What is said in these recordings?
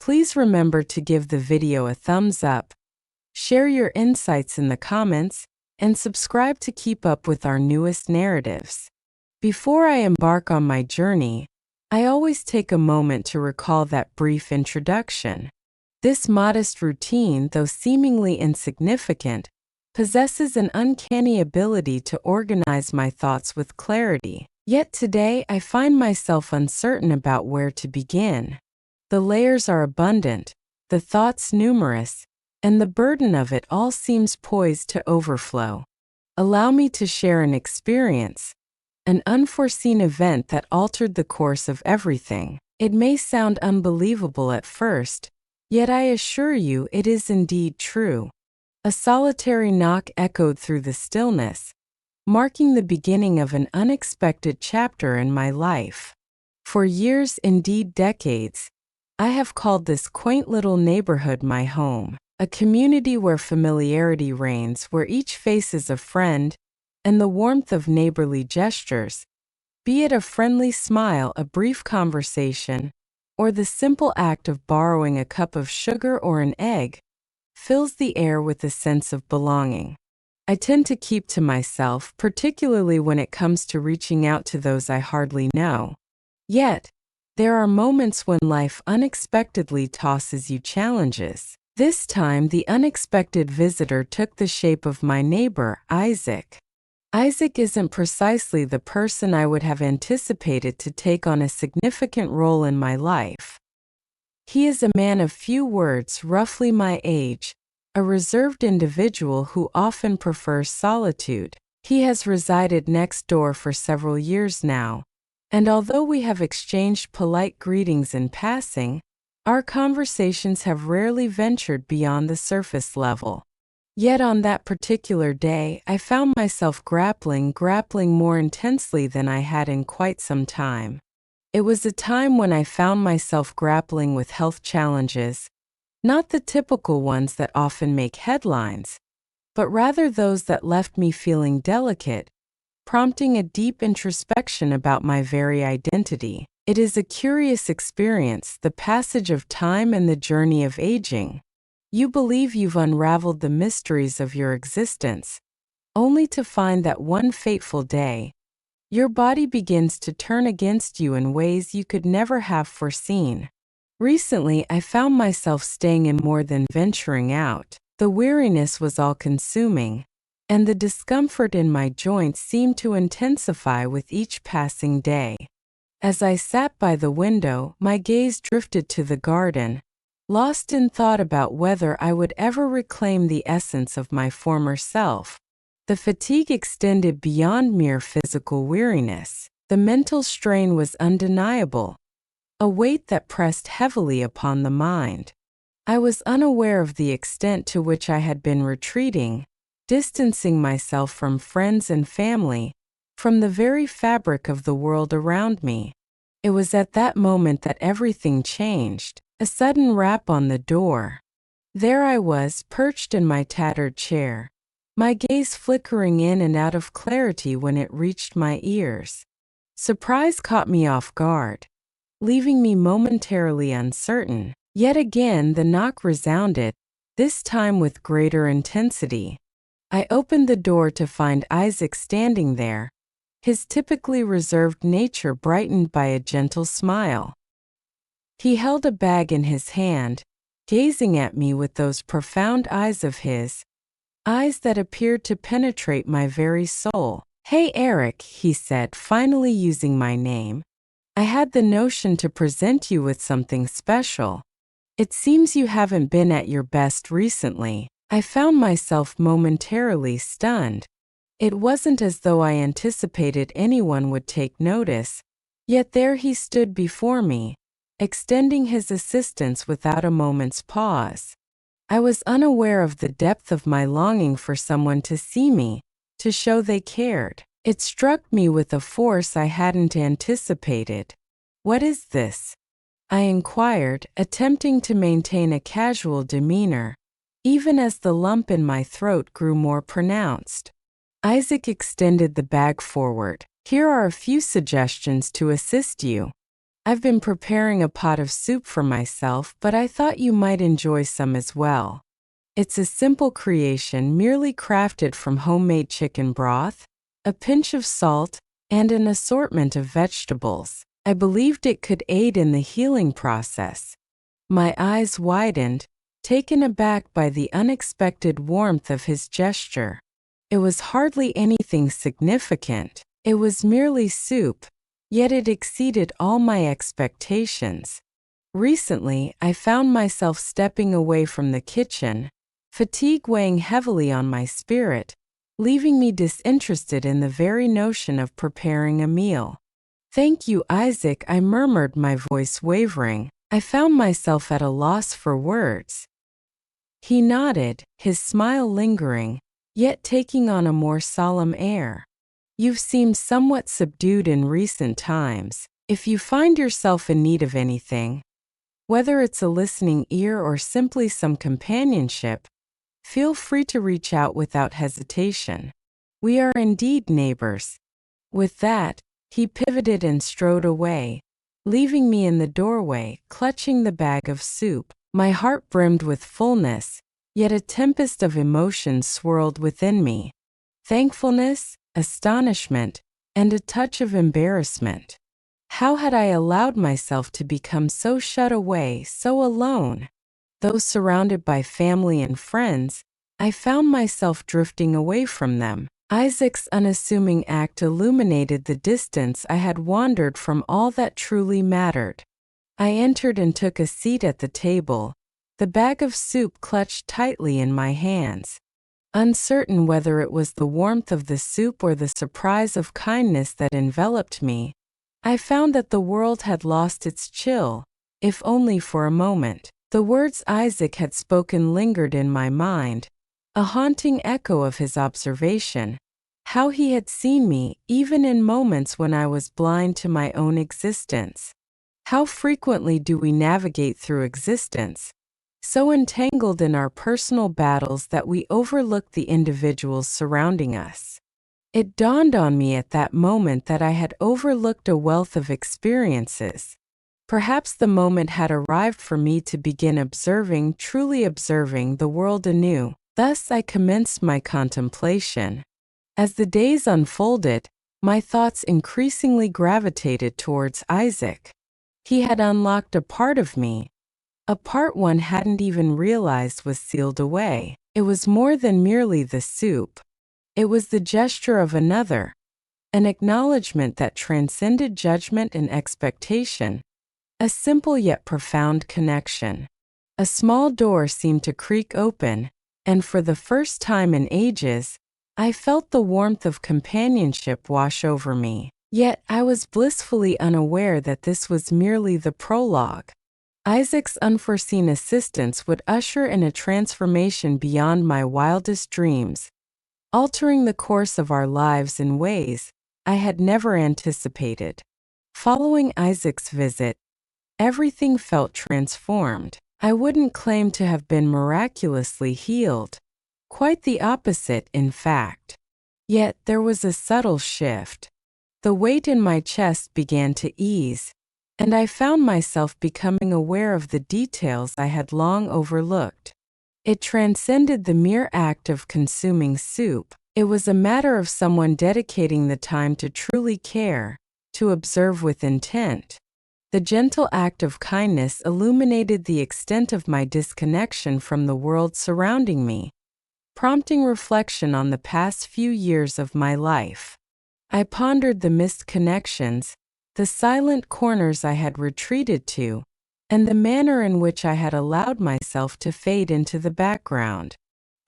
Please remember to give the video a thumbs up, share your insights in the comments, and subscribe to keep up with our newest narratives. Before I embark on my journey, I always take a moment to recall that brief introduction. This modest routine, though seemingly insignificant, possesses an uncanny ability to organize my thoughts with clarity. Yet today I find myself uncertain about where to begin. The layers are abundant, the thoughts numerous, and the burden of it all seems poised to overflow. Allow me to share an experience, an unforeseen event that altered the course of everything. It may sound unbelievable at first, yet I assure you it is indeed true. A solitary knock echoed through the stillness, marking the beginning of an unexpected chapter in my life. For years, indeed decades, I have called this quaint little neighborhood my home, a community where familiarity reigns, where each face is a friend, and the warmth of neighborly gestures, be it a friendly smile, a brief conversation, or the simple act of borrowing a cup of sugar or an egg, fills the air with a sense of belonging. I tend to keep to myself, particularly when it comes to reaching out to those I hardly know. Yet, there are moments when life unexpectedly tosses you challenges. This time, the unexpected visitor took the shape of my neighbor, Isaac. Isaac isn't precisely the person I would have anticipated to take on a significant role in my life. He is a man of few words, roughly my age, a reserved individual who often prefers solitude. He has resided next door for several years now, and although we have exchanged polite greetings in passing, our conversations have rarely ventured beyond the surface level. Yet on that particular day, I found myself grappling more intensely than I had in quite some time. It was a time when I found myself grappling with health challenges, not the typical ones that often make headlines, but rather those that left me feeling delicate, prompting a deep introspection about my very identity. It is a curious experience, the passage of time and the journey of aging. You believe you've unraveled the mysteries of your existence, only to find that one fateful day, your body begins to turn against you in ways you could never have foreseen. Recently, I found myself staying in more than venturing out. The weariness was all-consuming, and the discomfort in my joints seemed to intensify with each passing day. As I sat by the window, my gaze drifted to the garden, lost in thought about whether I would ever reclaim the essence of my former self. The fatigue extended beyond mere physical weariness. The mental strain was undeniable, a weight that pressed heavily upon the mind. I was unaware of the extent to which I had been retreating, distancing myself from friends and family, from the very fabric of the world around me. It was at that moment that everything changed. A sudden rap on the door. There I was, perched in my tattered chair, my gaze flickering in and out of clarity when it reached my ears. Surprise caught me off guard, leaving me momentarily uncertain. Yet again the knock resounded, this time with greater intensity. I opened the door to find Isaac standing there, his typically reserved nature brightened by a gentle smile. He held a bag in his hand, gazing at me with those profound eyes of his, eyes that appeared to penetrate my very soul. "Hey Eric," he said, finally using my name. "I had the notion to present you with something special. It seems you haven't been at your best recently." I found myself momentarily stunned. It wasn't as though I anticipated anyone would take notice, yet there he stood before me, extending his assistance without a moment's pause. I was unaware of the depth of my longing for someone to see me, to show they cared. It struck me with a force I hadn't anticipated. "What is this?" I inquired, attempting to maintain a casual demeanor, even as the lump in my throat grew more pronounced. Isaac extended the bag forward. "Here are a few suggestions to assist you." I've been preparing a pot of soup for myself, but I thought you might enjoy some as well. It's a simple creation merely crafted from homemade chicken broth, a pinch of salt, and an assortment of vegetables. I believed it could aid in the healing process. My eyes widened, taken aback by the unexpected warmth of his gesture. It was hardly anything significant. It was merely soup, yet it exceeded all my expectations. Recently, I found myself stepping away from the kitchen, fatigue weighing heavily on my spirit, leaving me disinterested in the very notion of preparing a meal. "Thank you, Isaac," I murmured, my voice wavering. I found myself at a loss for words. He nodded, his smile lingering, yet taking on a more solemn air. "You've seemed somewhat subdued in recent times. If you find yourself in need of anything, whether it's a listening ear or simply some companionship, feel free to reach out without hesitation. We are indeed neighbors." With that, he pivoted and strode away, leaving me in the doorway, clutching the bag of soup. My heart brimmed with fullness, yet a tempest of emotions swirled within me. Thankfulness, astonishment, and a touch of embarrassment. How had I allowed myself to become so shut away, so alone? Though surrounded by family and friends, I found myself drifting away from them. Isaac's unassuming act illuminated the distance I had wandered from all that truly mattered. I entered and took a seat at the table, the bag of soup clutched tightly in my hands. Uncertain whether it was the warmth of the soup or the surprise of kindness that enveloped me, I found that the world had lost its chill, if only for a moment. The words Isaac had spoken lingered in my mind, a haunting echo of his observation, how he had seen me even in moments when I was blind to my own existence. How frequently do we navigate through existence, so entangled in our personal battles that we overlook the individuals surrounding us? It dawned on me at that moment that I had overlooked a wealth of experiences. Perhaps the moment had arrived for me to begin observing, truly observing, the world anew. Thus I commenced my contemplation. As the days unfolded, my thoughts increasingly gravitated towards Isaac. He had unlocked a part of me, a part one hadn't even realized was sealed away. It was more than merely the soup. It was the gesture of another, an acknowledgement that transcended judgment and expectation, a simple yet profound connection. A small door seemed to creak open, and for the first time in ages, I felt the warmth of companionship wash over me. Yet I was blissfully unaware that this was merely the prologue. Isaac's unforeseen assistance would usher in a transformation beyond my wildest dreams, altering the course of our lives in ways I had never anticipated. Following Isaac's visit, everything felt transformed. I wouldn't claim to have been miraculously healed. Quite the opposite, in fact. Yet there was a subtle shift. The weight in my chest began to ease, and I found myself becoming aware of the details I had long overlooked. It transcended the mere act of consuming soup. It was a matter of someone dedicating the time to truly care, to observe with intent. The gentle act of kindness illuminated the extent of my disconnection from the world surrounding me, prompting reflection on the past few years of my life. I pondered the missed connections, the silent corners I had retreated to, and the manner in which I had allowed myself to fade into the background.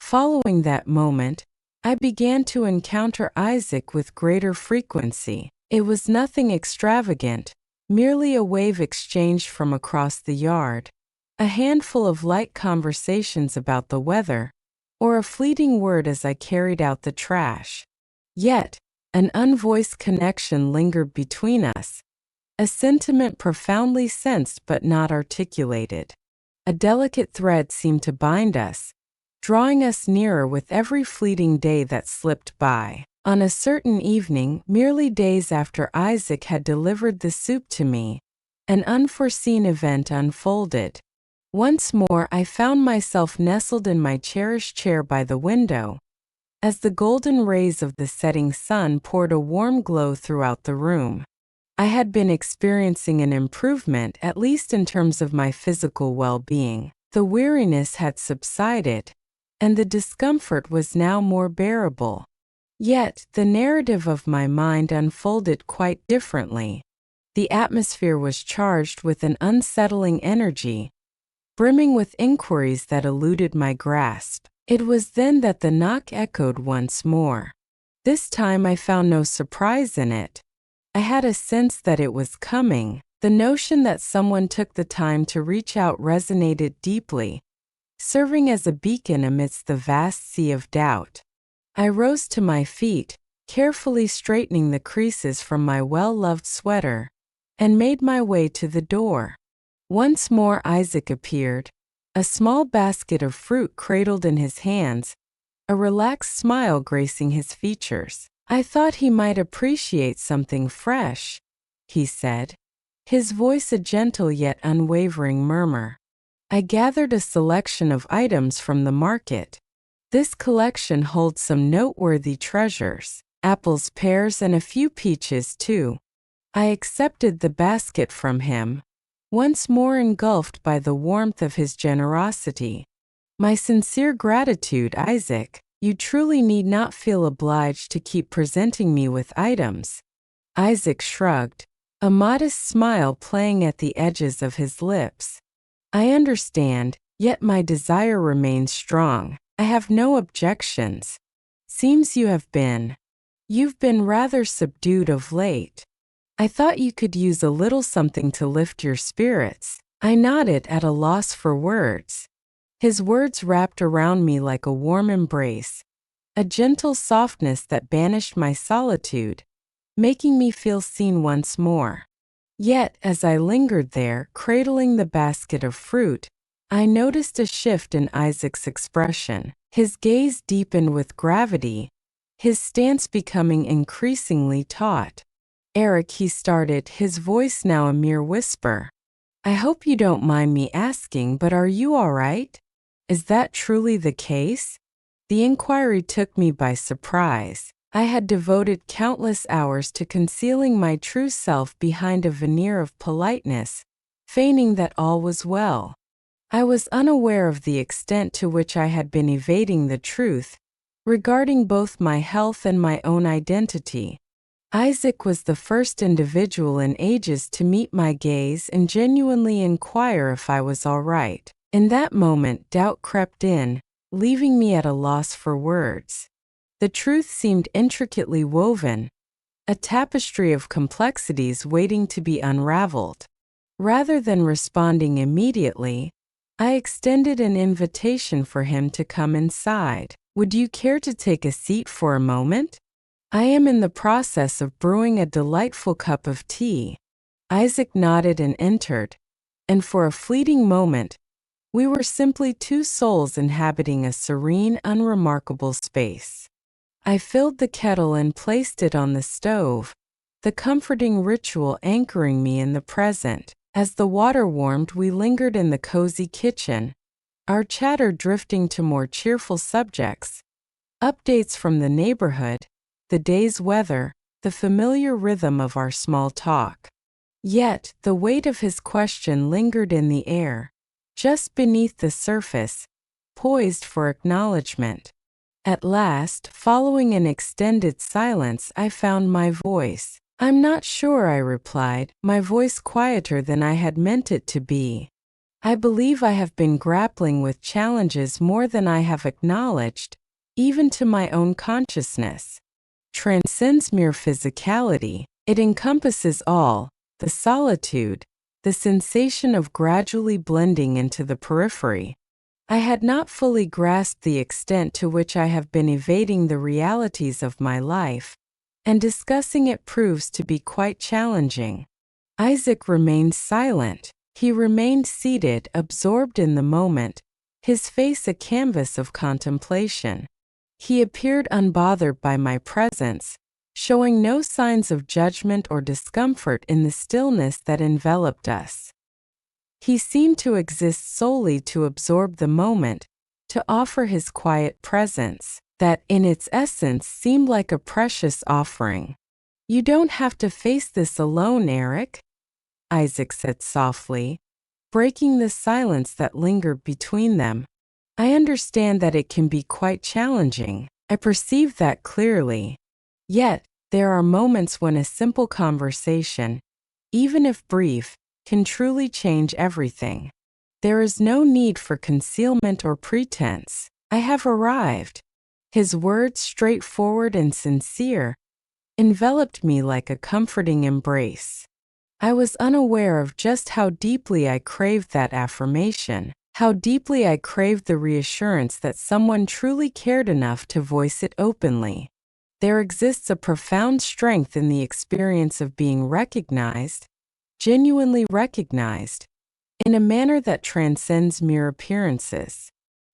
Following that moment, I began to encounter Isaac with greater frequency. It was nothing extravagant, merely a wave exchanged from across the yard, a handful of light conversations about the weather, or a fleeting word as I carried out the trash. Yet, an unvoiced connection lingered between us, a sentiment profoundly sensed but not articulated. A delicate thread seemed to bind us, drawing us nearer with every fleeting day that slipped by. On a certain evening, merely days after Isaac had delivered the soup to me, An unforeseen event unfolded. Once more, I found myself nestled in my cherished chair by the window, as the golden rays of the setting sun poured a warm glow throughout the room. I had been experiencing an improvement, at least in terms of my physical well-being. The weariness had subsided, and the discomfort was now more bearable. Yet, the narrative of my mind unfolded quite differently. The atmosphere was charged with an unsettling energy, brimming with inquiries that eluded my grasp. It was then that the knock echoed once more. This time I found no surprise in it. I had a sense that it was coming. The notion that someone took the time to reach out resonated deeply, serving as a beacon amidst the vast sea of doubt. I rose to my feet, carefully straightening the creases from my well-loved sweater, and made my way to the door. Once more Isaac appeared, a small basket of fruit cradled in his hands, a relaxed smile gracing his features. "I thought he might appreciate something fresh," he said, his voice a gentle yet unwavering murmur. I gathered a selection of items from the market. This collection holds some noteworthy treasures, apples, pears, and a few peaches too. I accepted the basket from him, once more engulfed by the warmth of his generosity. "My sincere gratitude, Isaac. You truly need not feel obliged to keep presenting me with items." Isaac shrugged, a modest smile playing at the edges of his lips. "I understand, yet my desire remains strong. I have no objections. Seems you've been rather subdued of late. I thought you could use a little something to lift your spirits." I nodded at a loss for words. His words wrapped around me like a warm embrace, a gentle softness that banished my solitude, making me feel seen once more. Yet, as I lingered there, cradling the basket of fruit, I noticed a shift in Isaac's expression. His gaze deepened with gravity, his stance becoming increasingly taut. "Eric," he started, his voice now a mere whisper. "I hope you don't mind me asking, but are you all right? Is that truly the case?" The inquiry took me by surprise. I had devoted countless hours to concealing my true self behind a veneer of politeness, feigning that all was well. I was unaware of the extent to which I had been evading the truth regarding both my health and my own identity. Isaac was the first individual in ages to meet my gaze and genuinely inquire if I was all right. In that moment, doubt crept in, leaving me at a loss for words. The truth seemed intricately woven, a tapestry of complexities waiting to be unraveled. Rather than responding immediately, I extended an invitation for him to come inside. "Would you care to take a seat for a moment? I am in the process of brewing a delightful cup of tea." Isaac nodded and entered, and for a fleeting moment, we were simply two souls inhabiting a serene, unremarkable space. I filled the kettle and placed it on the stove, the comforting ritual anchoring me in the present. As the water warmed, we lingered in the cozy kitchen, our chatter drifting to more cheerful subjects, updates from the neighborhood, the day's weather, the familiar rhythm of our small talk. Yet, the weight of his question lingered in the air, just beneath the surface, poised for acknowledgement. At last, following an extended silence, I found my voice. "I'm not sure," I replied, my voice quieter than I had meant it to be. "I believe I have been grappling with challenges more than I have acknowledged, even to my own consciousness. Transcends mere physicality. It encompasses all, the solitude, the sensation of gradually blending into the periphery. I had not fully grasped the extent to which I have been evading the realities of my life, and discussing it proves to be quite challenging." Isaac remained silent. He remained seated, absorbed in the moment, his face a canvas of contemplation. He appeared unbothered by my presence, showing no signs of judgment or discomfort in the stillness that enveloped us. He seemed to exist solely to absorb the moment, to offer his quiet presence, that in its essence seemed like a precious offering. "You don't have to face this alone, Eric," Isaac said softly, breaking the silence that lingered between them. "I understand that it can be quite challenging. I perceive that clearly. Yet, there are moments when a simple conversation, even if brief, can truly change everything. There is no need for concealment or pretense. I have arrived." His words, straightforward and sincere, enveloped me like a comforting embrace. I was unaware of just how deeply I craved that affirmation, how deeply I craved the reassurance that someone truly cared enough to voice it openly. There exists a profound strength in the experience of being recognized, genuinely recognized, in a manner that transcends mere appearances.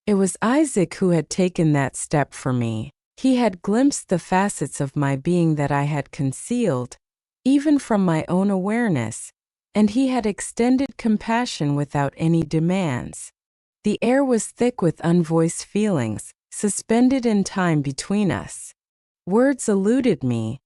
It was Isaac who had taken that step for me. He had glimpsed the facets of my being that I had concealed, even from my own awareness, and he had extended compassion without any demands. The air was thick with unvoiced feelings, suspended in time between us. Words eluded me,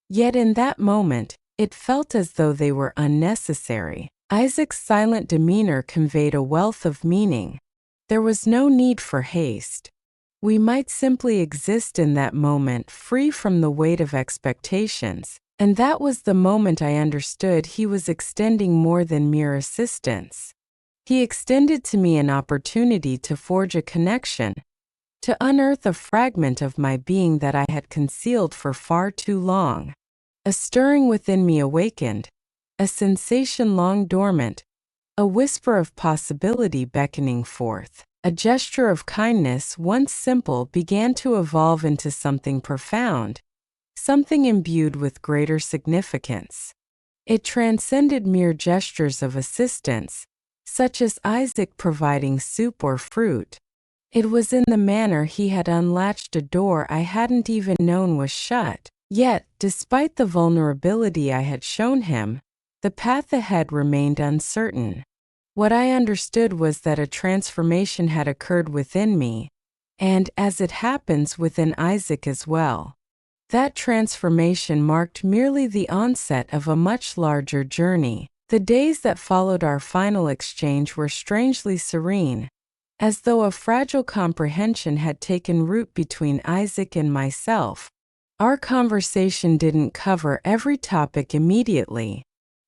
yet in that moment, it felt as though they were unnecessary. Isaac's silent demeanor conveyed a wealth of meaning. There was no need for haste. We might simply exist in that moment free from the weight of expectations, and that was the moment I understood he was extending more than mere assistance. He extended to me an opportunity to forge a connection, to unearth a fragment of my being that I had concealed for far too long. A stirring within me awakened, a sensation long dormant, a whisper of possibility beckoning forth. A gesture of kindness once simple began to evolve into something profound, something imbued with greater significance. It transcended mere gestures of assistance, such as Isaac providing soup or fruit. It was in the manner he had unlatched a door I hadn't even known was shut. Yet, despite the vulnerability I had shown him, the path ahead remained uncertain. What I understood was that a transformation had occurred within me, and, as it happens, within Isaac as well. That transformation marked merely the onset of a much larger journey. The days that followed our final exchange were strangely serene, as though a fragile comprehension had taken root between Isaac and myself. Our conversation didn't cover every topic immediately.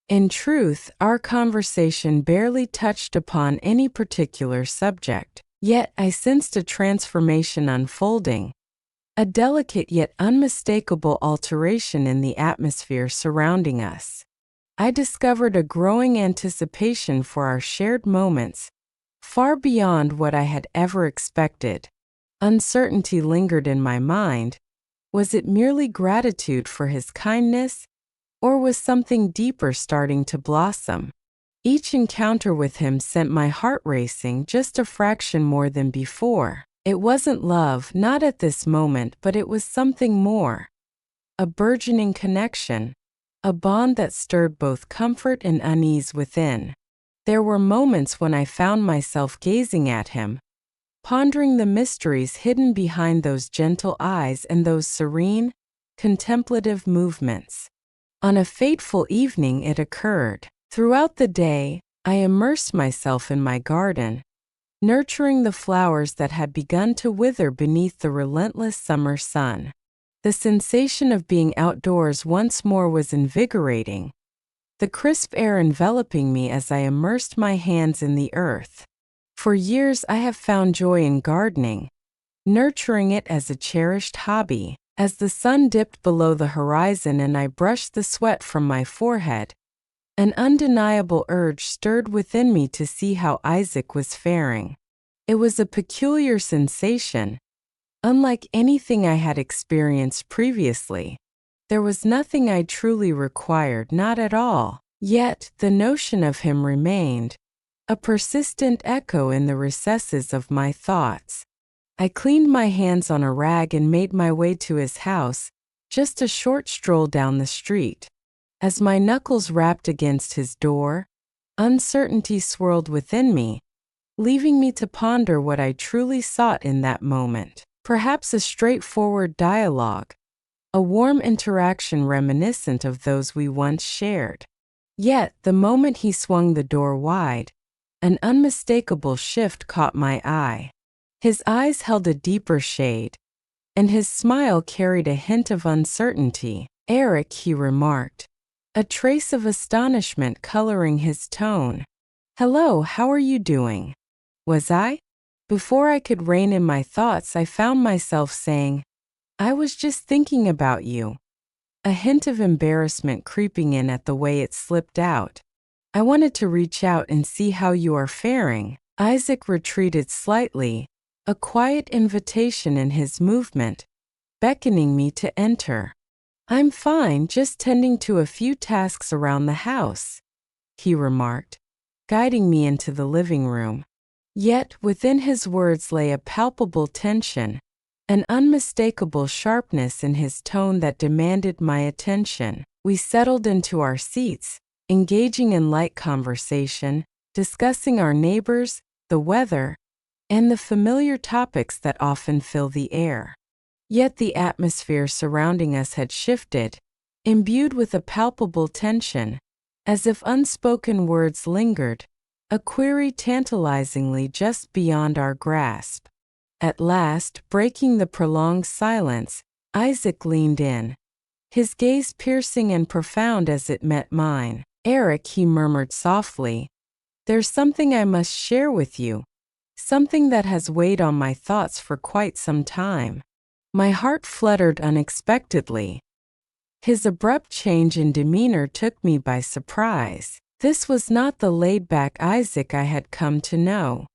In truth, our conversation barely touched upon any particular subject. Yet I sensed a transformation unfolding, a delicate yet unmistakable alteration in the atmosphere surrounding us. I discovered a growing anticipation for our shared moments, far beyond what I had ever expected. Uncertainty lingered in my mind. Was it merely gratitude for his kindness, or was something deeper starting to blossom? Each encounter with him sent my heart racing just a fraction more than before. It wasn't love, not at this moment, but it was something more. A burgeoning connection, a bond that stirred both comfort and unease within. There were moments when I found myself gazing at him, pondering the mysteries hidden behind those gentle eyes and those serene, contemplative movements. On a fateful evening it occurred. Throughout the day, I immersed myself in my garden, nurturing the flowers that had begun to wither beneath the relentless summer sun. The sensation of being outdoors once more was invigorating, the crisp air enveloping me as I immersed my hands in the earth. For years I have found joy in gardening, nurturing it as a cherished hobby. As the sun dipped below the horizon and I brushed the sweat from my forehead, an undeniable urge stirred within me to see how Isaac was faring. It was a peculiar sensation, unlike anything I had experienced previously. There was nothing I truly required, not at all. Yet, the notion of him remained, a persistent echo in the recesses of my thoughts. I cleaned my hands on a rag and made my way to his house, just a short stroll down the street. As my knuckles rapped against his door, uncertainty swirled within me, leaving me to ponder what I truly sought in that moment. Perhaps a straightforward dialogue, a warm interaction reminiscent of those we once shared. Yet, the moment he swung the door wide, an unmistakable shift caught my eye. His eyes held a deeper shade, and his smile carried a hint of uncertainty. "Eric," he remarked, a trace of astonishment coloring his tone. "Hello, how are you doing?" Was I? Before I could rein in my thoughts, I found myself saying, "I was just thinking about you." A hint of embarrassment creeping in at the way it slipped out. "I wanted to reach out and see how you are faring." Isaac retreated slightly, a quiet invitation in his movement, beckoning me to enter. "I'm fine, just tending to a few tasks around the house," he remarked, guiding me into the living room. Yet within his words lay a palpable tension, an unmistakable sharpness in his tone that demanded my attention. We settled into our seats, engaging in light conversation, discussing our neighbors, the weather, and the familiar topics that often fill the air. Yet the atmosphere surrounding us had shifted, imbued with a palpable tension, as if unspoken words lingered, a query tantalizingly just beyond our grasp. At last, breaking the prolonged silence, Isaac leaned in, his gaze piercing and profound as it met mine. "Eric," he murmured softly, "there's something I must share with you, something that has weighed on my thoughts for quite some time." My heart fluttered unexpectedly. His abrupt change in demeanor took me by surprise. This was not the laid-back Isaac I had come to know.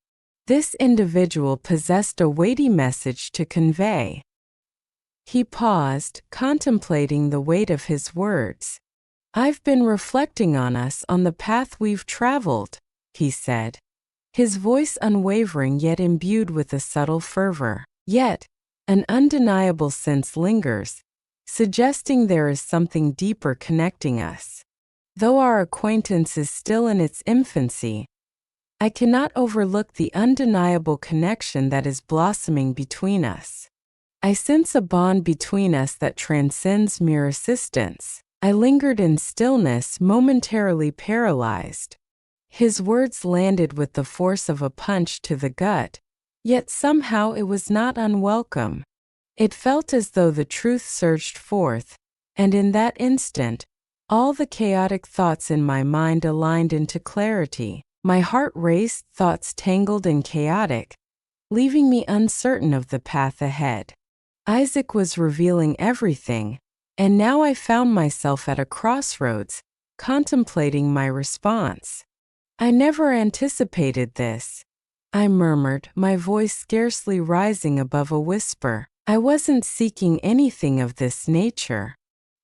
This individual possessed a weighty message to convey. He paused, contemplating the weight of his words. "I've been reflecting on us, on the path we've traveled," he said, his voice unwavering yet imbued with a subtle fervor. Yet, an undeniable sense lingers, suggesting there is something deeper connecting us. Though our acquaintance is still in its infancy, I cannot overlook the undeniable connection that is blossoming between us. I sense a bond between us that transcends mere assistance. I lingered in stillness, momentarily paralyzed. His words landed with the force of a punch to the gut, yet somehow it was not unwelcome. It felt as though the truth surged forth, and in that instant, all the chaotic thoughts in my mind aligned into clarity. My heart raced, thoughts tangled and chaotic, leaving me uncertain of the path ahead. Isaac was revealing everything, and now I found myself at a crossroads, contemplating my response. "I never anticipated this," I murmured, my voice scarcely rising above a whisper. "I wasn't seeking anything of this nature.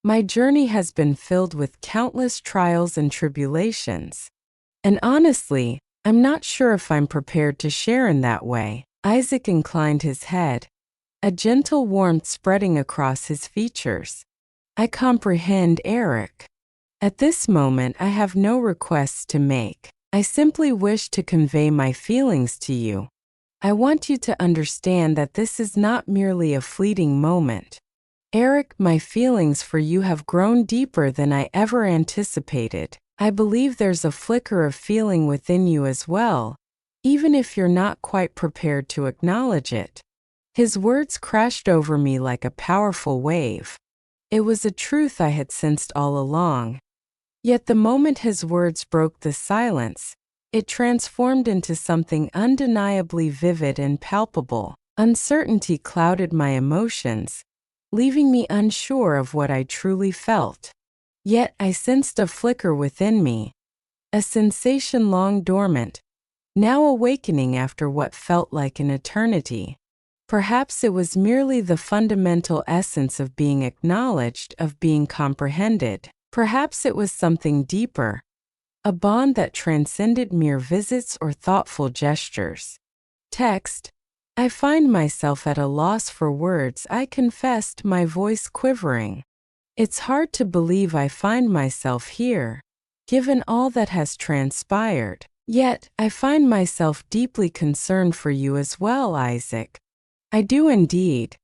My journey has been filled with countless trials and tribulations. And honestly, I'm not sure if I'm prepared to share in that way." Isaac inclined his head, a gentle warmth spreading across his features. "I comprehend, Eric. At this moment, I have no requests to make. I simply wish to convey my feelings to you. I want you to understand that this is not merely a fleeting moment. Eric, my feelings for you have grown deeper than I ever anticipated. I believe there's a flicker of feeling within you as well, even if you're not quite prepared to acknowledge it." His words crashed over me like a powerful wave. It was a truth I had sensed all along. Yet the moment his words broke the silence, it transformed into something undeniably vivid and palpable. Uncertainty clouded my emotions, leaving me unsure of what I truly felt. Yet I sensed a flicker within me, a sensation long dormant, now awakening after what felt like an eternity. Perhaps it was merely the fundamental essence of being acknowledged, of being comprehended. Perhaps it was something deeper, a bond that transcended mere visits or thoughtful gestures. Text: I find myself at a loss for words, I confessed, my voice quivering. It's hard to believe I find myself here, given all that has transpired. Yet, I find myself deeply concerned for you as well, Isaac. I do indeed.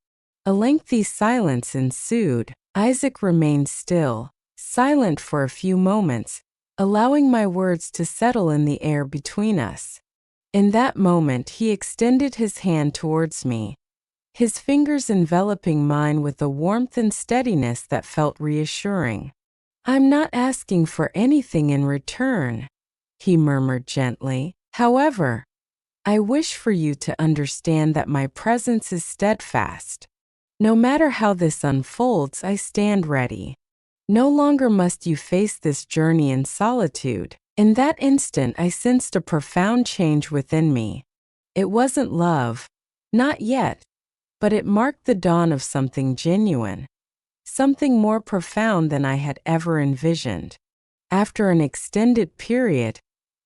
A lengthy silence ensued. Isaac remained still, silent for a few moments, allowing my words to settle in the air between us. In that moment, he extended his hand towards me, his fingers enveloping mine with a warmth and steadiness that felt reassuring. "I'm not asking for anything in return," he murmured gently. "However, I wish for you to understand that my presence is steadfast. No matter how this unfolds, I stand ready. No longer must you face this journey in solitude." In that instant, I sensed a profound change within me. It wasn't love, not yet, but it marked the dawn of something genuine, something more profound than I had ever envisioned. After an extended period,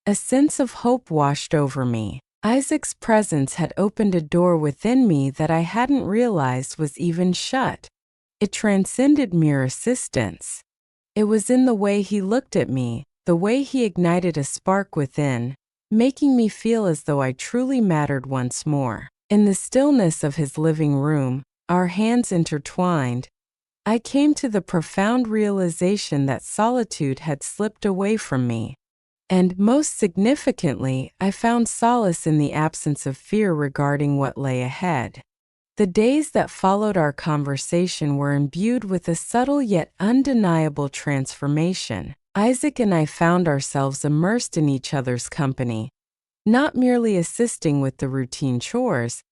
a sense of hope washed over me. Isaac's presence had opened a door within me that I hadn't realized was even shut. It transcended mere assistance. It was in the way he looked at me, the way he ignited a spark within, making me feel as though I truly mattered once more. In the stillness of his living room, our hands intertwined, I came to the profound realization that solitude had slipped away from me. And most significantly, I found solace in the absence of fear regarding what lay ahead. The days that followed our conversation were imbued with a subtle yet undeniable transformation. Isaac and I found ourselves immersed in each other's company, not merely assisting with the routine chores,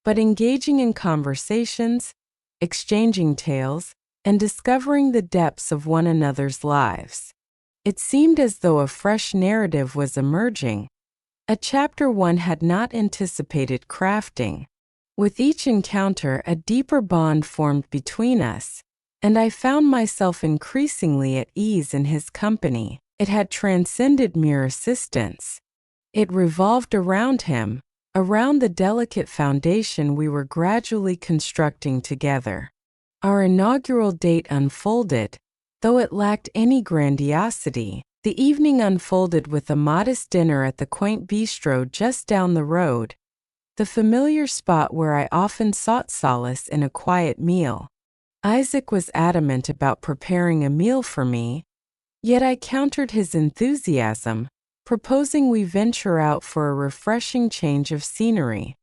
but engaging in conversations, exchanging tales, and discovering the depths of one another's lives. It seemed as though a fresh narrative was emerging, a chapter one had not anticipated crafting. With each encounter, a deeper bond formed between us, and I found myself increasingly at ease in his company. It had transcended mere assistance. It revolved around him, around the delicate foundation we were gradually constructing together. Our inaugural date unfolded, though it lacked any grandiosity. The evening unfolded with a modest dinner at the quaint bistro just down the road, the familiar spot where I often sought solace in a quiet meal. Isaac was adamant about preparing a meal for me, yet I countered his enthusiasm, proposing we venture out for a refreshing change of scenery.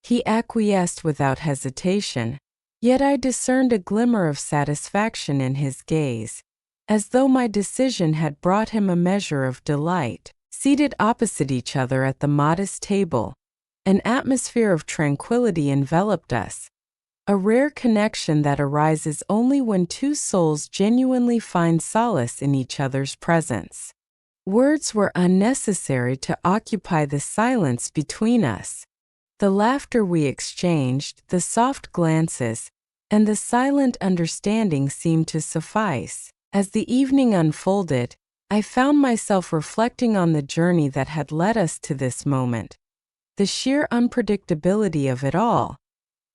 He acquiesced without hesitation, yet I discerned a glimmer of satisfaction in his gaze, as though my decision had brought him a measure of delight. Seated opposite each other at the modest table, an atmosphere of tranquility enveloped us, a rare connection that arises only when two souls genuinely find solace in each other's presence. Words were unnecessary to occupy the silence between us. The laughter we exchanged, the soft glances, and the silent understanding seemed to suffice. As the evening unfolded, I found myself reflecting on the journey that had led us to this moment, the sheer unpredictability of it all,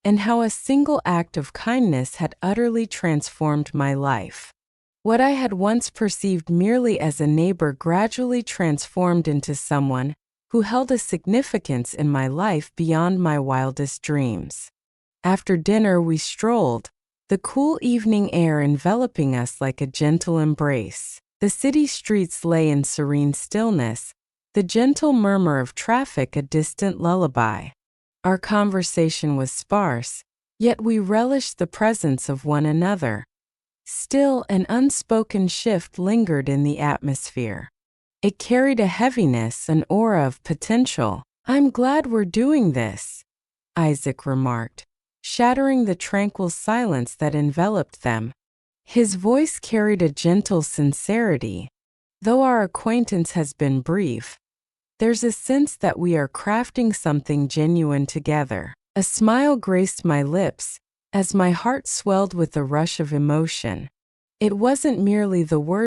and how a single act of kindness had utterly transformed my life. What I had once perceived merely as a neighbor gradually transformed into someone who held a significance in my life beyond my wildest dreams. After dinner, we strolled, the cool evening air enveloping us like a gentle embrace. The city streets lay in serene stillness, the gentle murmur of traffic a distant lullaby. Our conversation was sparse, yet we relished the presence of one another. Still, an unspoken shift lingered in the atmosphere. It carried a heaviness, an aura of potential. "I'm glad we're doing this," Isaac remarked, shattering the tranquil silence that enveloped them. His voice carried a gentle sincerity. "Though our acquaintance has been brief, there's a sense that we are crafting something genuine together." A smile graced my lips, as my heart swelled with a rush of emotion. It wasn't merely the words